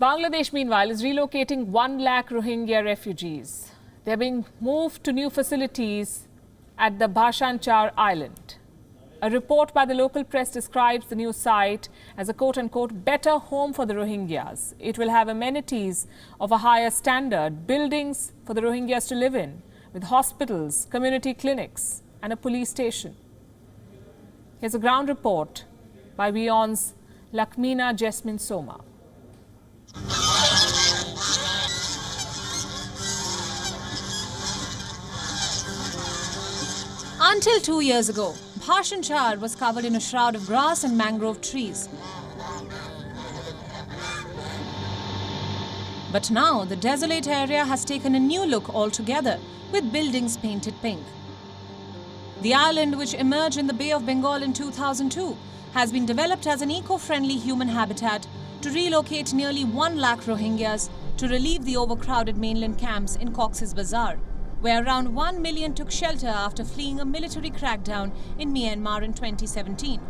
Bangladesh, meanwhile, is relocating 1 lakh Rohingya refugees. They're being moved to new facilities at the Bhashan Char Island. A report by the local press describes the new site as a quote-unquote better home for the Rohingyas. It will have amenities of a higher standard, buildings for the Rohingyas to live in, with hospitals, community clinics and a police station. Here's a ground report by WION's Lakmina Jasmine Soma. Until 2 years ago, Bhashan Char was covered in a shroud of grass and mangrove trees. But now the desolate area has taken a new look altogether, with buildings painted pink. The island, which emerged in the Bay of Bengal in 2002, has been developed as an eco-friendly human habitat to relocate nearly 1 lakh Rohingyas to relieve the overcrowded mainland camps in Cox's Bazar, where around 1 million took shelter after fleeing a military crackdown in Myanmar in 2017.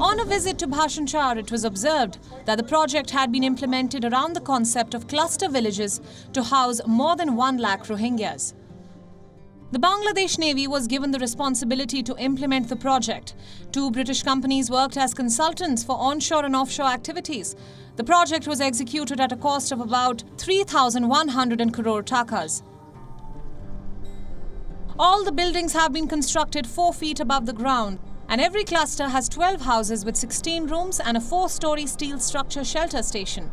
On a visit to Bhashan Char, it was observed that the project had been implemented around the concept of cluster villages to house more than 1 lakh Rohingyas. The Bangladesh Navy was given the responsibility to implement the project. 2 British companies worked as consultants for onshore and offshore activities. The project was executed at a cost of about 3,100 crore takas. All the buildings have been constructed 4 feet above the ground, and every cluster has 12 houses with 16 rooms and a 4-story steel structure shelter station.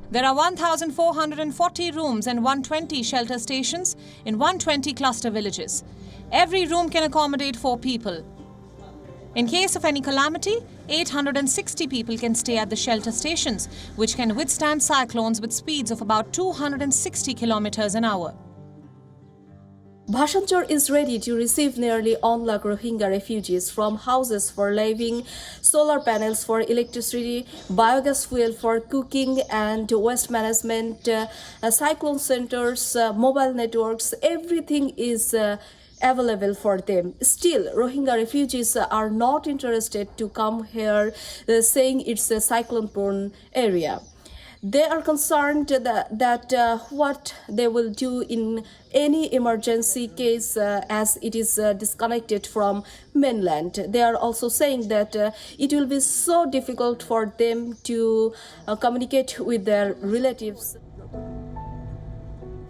There are 1,440 rooms and 120 shelter stations in 120 cluster villages. Every room can accommodate 4 people. In case of any calamity, 860 people can stay at the shelter stations, which can withstand cyclones with speeds of about 260 kilometers an hour. Bhashan Char is ready to receive nearly 1 lakh Rohingya refugees from houses for living, solar panels for electricity, biogas fuel for cooking and waste management, cyclone centers, mobile networks. Everything is available for them. Still, Rohingya refugees are not interested to come here, saying it's a cyclone-prone area. They are concerned that what they will do in any emergency case as it is disconnected from mainland. They are also saying that it will be so difficult for them to communicate with their relatives.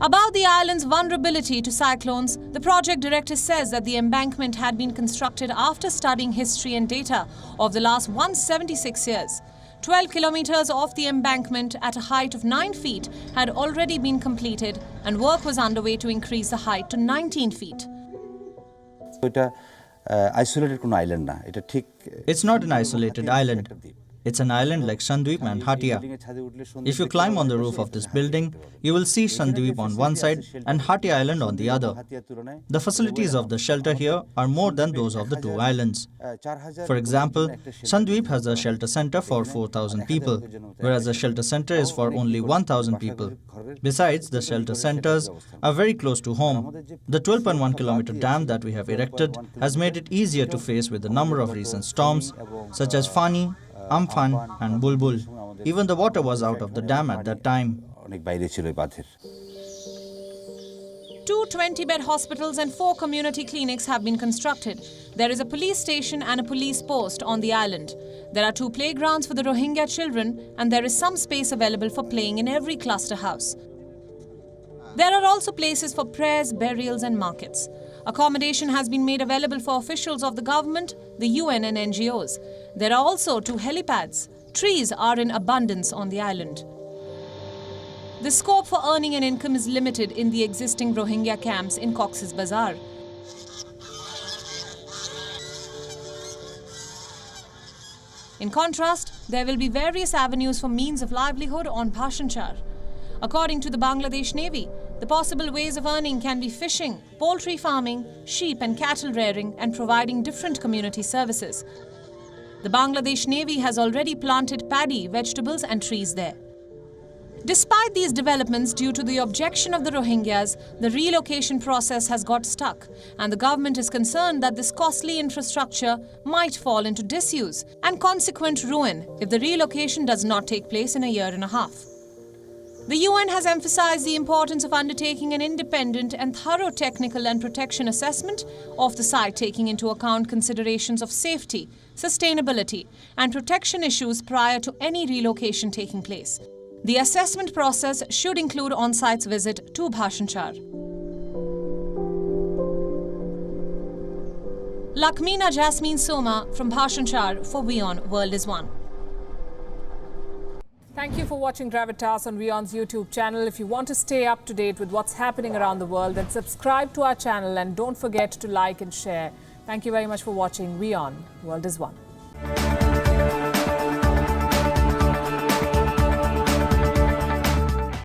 About the island's vulnerability to cyclones, the project director says that the embankment had been constructed after studying history and data of the last 176 years. 12 kilometers off the embankment at a height of 9 feet had already been completed, and work was underway to increase the height to 19 feet. It's not an isolated island. It's an island like Sandweep and Hatia. If you climb on the roof of this building, you will see Sandweep on one side and Hatia Island on the other. The facilities of the shelter here are more than those of the 2 islands. For example, Sandweep has a shelter center for 4,000 people, whereas the shelter center is for only 1,000 people. Besides, the shelter centers are very close to home. The 12.1 kilometer dam that we have erected has made it easier to face with a number of recent storms, such as Fani, Amphan and Bulbul. Even the water was out of the dam at that time. 2 20-bed hospitals and 4 community clinics have been constructed. There is a police station and a police post on the island. There are 2 playgrounds for the Rohingya children, and there is some space available for playing in every cluster house. There are also places for prayers, burials and markets. Accommodation has been made available for officials of the government, the UN and NGOs. There are also 2 helipads. Trees are in abundance on the island. The scope for earning an income is limited in the existing Rohingya camps in Cox's Bazar. In contrast, there will be various avenues for means of livelihood on Bhashan Char. According to the Bangladesh Navy, the possible ways of earning can be fishing, poultry farming, sheep and cattle rearing, and providing different community services. The Bangladesh Navy has already planted paddy, vegetables and trees there. Despite these developments, due to the objection of the Rohingyas, the relocation process has got stuck, and the government is concerned that this costly infrastructure might fall into disuse and consequent ruin if the relocation does not take place in a year and a half. The UN has emphasized the importance of undertaking an independent and thorough technical and protection assessment of the site, taking into account considerations of safety, sustainability, and protection issues prior to any relocation taking place. The assessment process should include on-site visit to Bhashan Char. Lakmeena Jasmine Soma from Bhashan Char for WION World is One. Thank you for watching Gravitas on WION's YouTube channel. If you want to stay up to date with what's happening around the world, then subscribe to our channel and don't forget to like and share. Thank you very much for watching WION World is One.